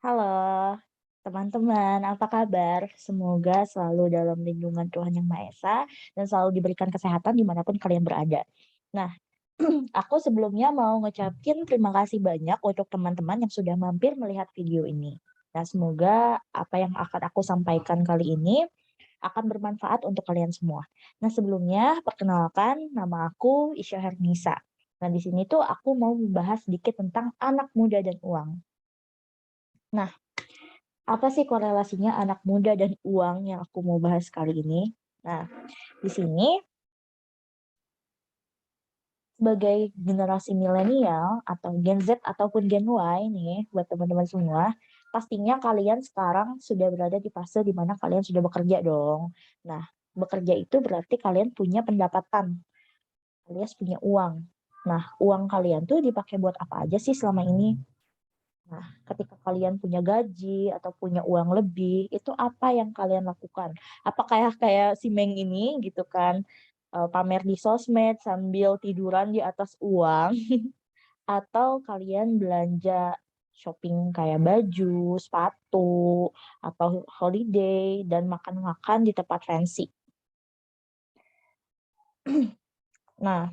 Halo, teman-teman, apa kabar? Semoga selalu dalam lindungan Tuhan Yang Maha Esa dan selalu diberikan kesehatan dimanapun kalian berada. Nah, aku sebelumnya mau ngucapin terima kasih banyak untuk teman-teman yang sudah mampir melihat video ini. Nah, semoga apa yang akan aku sampaikan kali ini akan bermanfaat untuk kalian semua. Nah, sebelumnya perkenalkan nama aku Isya Hernisa. Nah, di sini tuh aku mau membahas sedikit tentang anak muda dan uang. Nah, apa sih korelasinya anak muda dan uang yang aku mau bahas kali ini? Nah, di sini sebagai generasi milenial atau Gen Z ataupun Gen Y nih buat teman-teman semua, pastinya kalian sekarang sudah berada di fase di mana kalian sudah bekerja dong. Nah, bekerja itu berarti kalian punya pendapatan, alias punya uang. Nah, uang kalian tuh dipakai buat apa aja sih selama ini? Nah, ketika kalian punya gaji atau punya uang lebih, itu apa yang kalian lakukan? Apa kayak kayak si Meng ini gitu kan, pamer di sosmed sambil tiduran di atas uang, atau kalian belanja shopping kayak baju, sepatu, atau holiday, dan makan-makan di tempat fancy. Nah,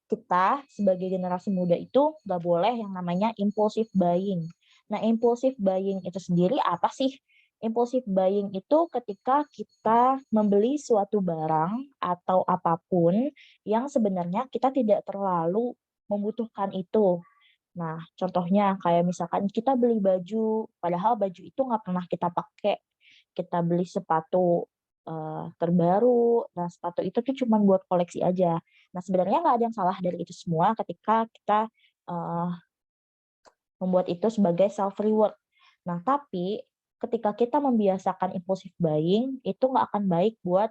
kita sebagai generasi muda itu nggak boleh yang namanya impulsive buying. Nah, impulsive buying itu sendiri apa sih? Impulsive buying itu ketika kita membeli suatu barang atau apapun yang sebenarnya kita tidak terlalu membutuhkan itu. Nah, contohnya kayak misalkan kita beli baju, padahal baju itu nggak pernah kita pakai. Kita beli sepatu, terbaru, nah sepatu itu tuh cuman buat koleksi aja. Nah, sebenarnya nggak ada yang salah dari itu semua ketika kita, eee, membuat itu sebagai self reward. Nah, tapi ketika kita membiasakan impulsive buying, itu nggak akan baik buat,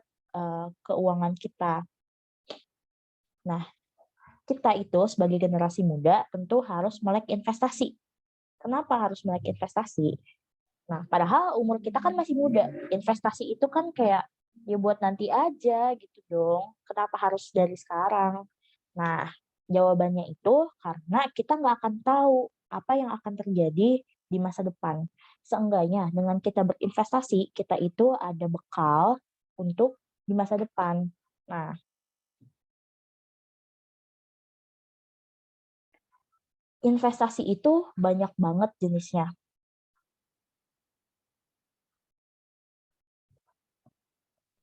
keuangan kita. Nah, kita itu sebagai generasi muda tentu harus melek investasi. Kenapa harus melek investasi? Nah, padahal umur kita kan masih muda, investasi itu kan kayak, ya buat nanti aja gitu dong, kenapa harus dari sekarang? Nah, jawabannya itu karena kita nggak akan tahu apa yang akan terjadi di masa depan. Seenggaknya dengan kita berinvestasi, kita itu ada bekal untuk di masa depan. Nah, investasi itu banyak banget jenisnya.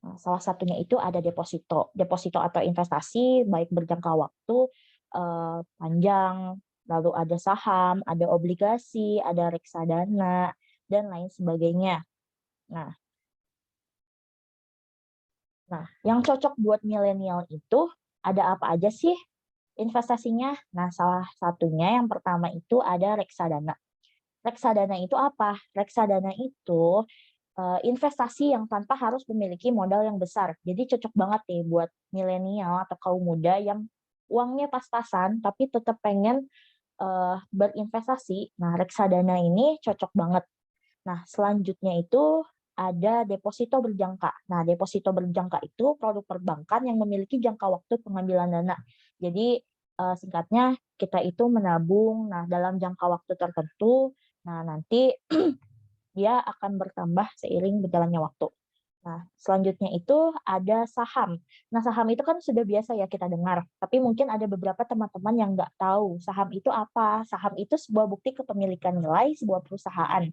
Nah, salah satunya itu ada deposito. Deposito atau investasi baik berjangka waktu, panjang, lalu ada saham, ada obligasi, ada reksadana, dan lain sebagainya. Nah nah, yang cocok buat milenial itu ada apa aja sih investasinya? Nah, salah satunya yang pertama itu ada reksadana. Reksadana itu apa? Reksadana itu investasi yang tanpa harus memiliki modal yang besar. Jadi cocok banget nih buat milenial atau kaum muda yang uangnya pas-pasan tapi tetap pengen, berinvestasi. Nah, reksadana ini cocok banget. Nah, selanjutnya itu ada deposito berjangka. Nah, deposito berjangka itu produk perbankan yang memiliki jangka waktu pengambilan dana. Jadi, singkatnya kita itu menabung, nah dalam jangka waktu tertentu, nah nanti dia akan bertambah seiring berjalannya waktu. Nah, selanjutnya itu ada saham. Nah, saham itu kan sudah biasa ya kita dengar, tapi mungkin ada beberapa teman-teman yang nggak tahu saham itu apa. Saham itu sebuah bukti kepemilikan nilai sebuah perusahaan.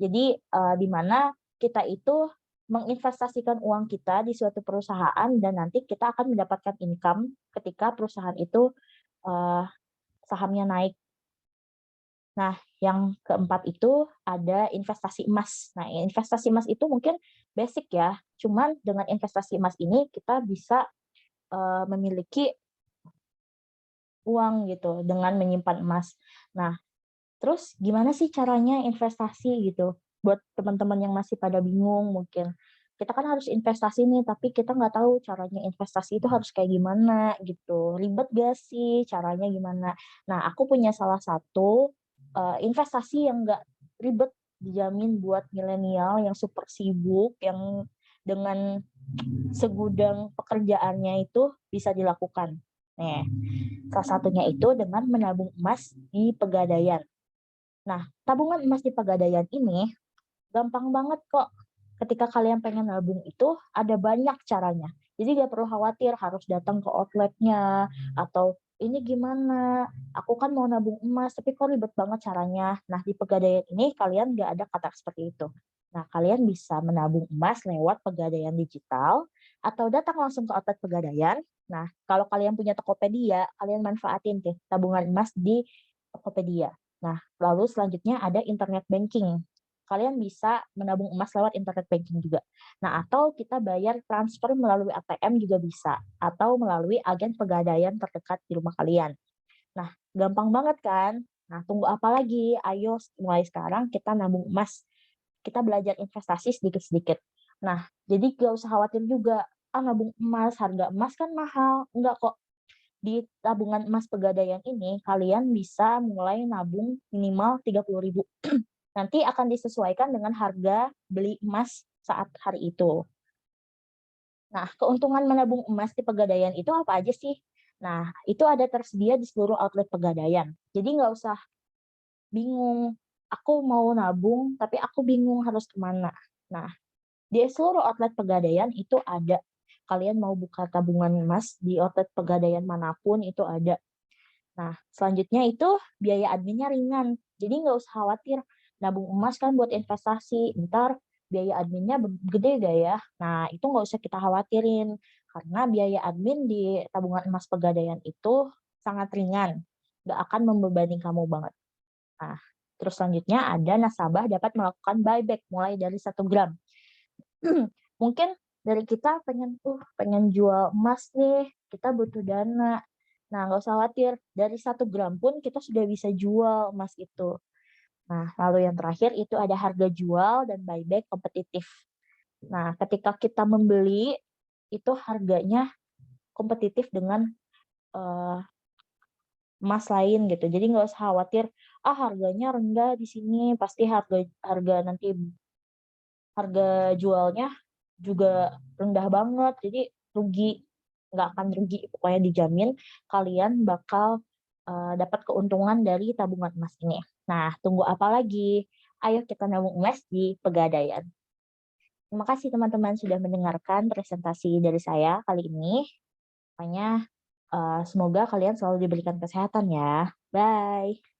Jadi, di mana kita itu menginvestasikan uang kita di suatu perusahaan dan nanti kita akan mendapatkan income ketika perusahaan itu, eee, sahamnya naik. Nah, yang keempat itu ada investasi emas. Nah, investasi emas itu mungkin basic ya, cuman dengan investasi emas ini kita bisa, memiliki uang gitu dengan menyimpan emas. Nah, terus gimana sih caranya investasi gitu? Buat teman-teman yang masih pada bingung mungkin, kita kan harus investasi nih, tapi kita nggak tahu caranya investasi itu harus kayak gimana gitu, ribet gak sih, caranya gimana? Nah, aku punya salah satu, investasi yang nggak ribet, dijamin buat milenial yang super sibuk, yang dengan segudang pekerjaannya itu bisa dilakukan. Nih, salah satunya itu dengan menabung emas di Pegadaian. Nah, tabungan emas di Pegadaian ini gampang banget kok. Ketika kalian pengen nabung itu ada banyak caranya. Jadi nggak perlu khawatir harus datang ke outletnya atau ini gimana, aku kan mau nabung emas tapi kok ribet banget caranya. Nah, di Pegadaian ini kalian nggak ada kata seperti itu. Nah, kalian bisa menabung emas lewat Pegadaian digital atau datang langsung ke outlet Pegadaian. Nah, kalau kalian punya Tokopedia, kalian manfaatin deh tabungan emas di Tokopedia. Nah, lalu selanjutnya ada internet banking. Kalian bisa menabung emas lewat internet banking juga. Nah, atau kita bayar transfer melalui ATM juga bisa, atau melalui agen Pegadaian terdekat di rumah kalian. Nah, gampang banget kan? Nah, tunggu apa lagi? Ayo mulai sekarang kita nabung emas. Kita belajar investasi sedikit-sedikit. Nah, jadi gak usah khawatir juga, nabung emas, harga emas kan mahal. Enggak kok. Di tabungan emas Pegadaian ini, kalian bisa mulai nabung minimal 30.000. Nanti akan disesuaikan dengan harga beli emas saat hari itu. Nah, keuntungan menabung emas di Pegadaian itu apa aja sih? Nah, itu ada tersedia di seluruh outlet Pegadaian. Jadi nggak usah bingung, aku mau nabung tapi aku bingung harus kemana. Nah, di seluruh outlet Pegadaian itu ada. Kalian mau buka tabungan emas di outlet Pegadaian manapun itu ada. Nah, selanjutnya itu biaya adminnya ringan. Jadi nggak usah khawatir, nabung emas kan buat investasi, ntar biaya adminnya gede gak ya? Nah, itu nggak usah kita khawatirin, karena biaya admin di tabungan emas Pegadaian itu sangat ringan, nggak akan membebani kamu banget. Nah, terus selanjutnya ada nasabah dapat melakukan buyback mulai dari 1 gram. Mungkin dari kita pengen jual emas nih, kita butuh dana. Nah, nggak usah khawatir, dari 1 gram pun kita sudah bisa jual emas itu. Nah, lalu yang terakhir itu ada harga jual dan buyback kompetitif. Nah, ketika kita membeli, itu harganya kompetitif dengan eh, emas lain gitu. Jadi nggak usah khawatir, harganya rendah di sini, pasti harga harga nanti harga jualnya juga rendah banget, jadi rugi, nggak akan rugi, pokoknya dijamin kalian bakal dapat keuntungan dari tabungan emas ini. Nah, tunggu apa lagi? Ayo kita nabung emas di Pegadaian. Terima kasih teman-teman sudah mendengarkan presentasi dari saya kali ini. Pokoknya semoga kalian selalu diberikan kesehatan ya. Bye.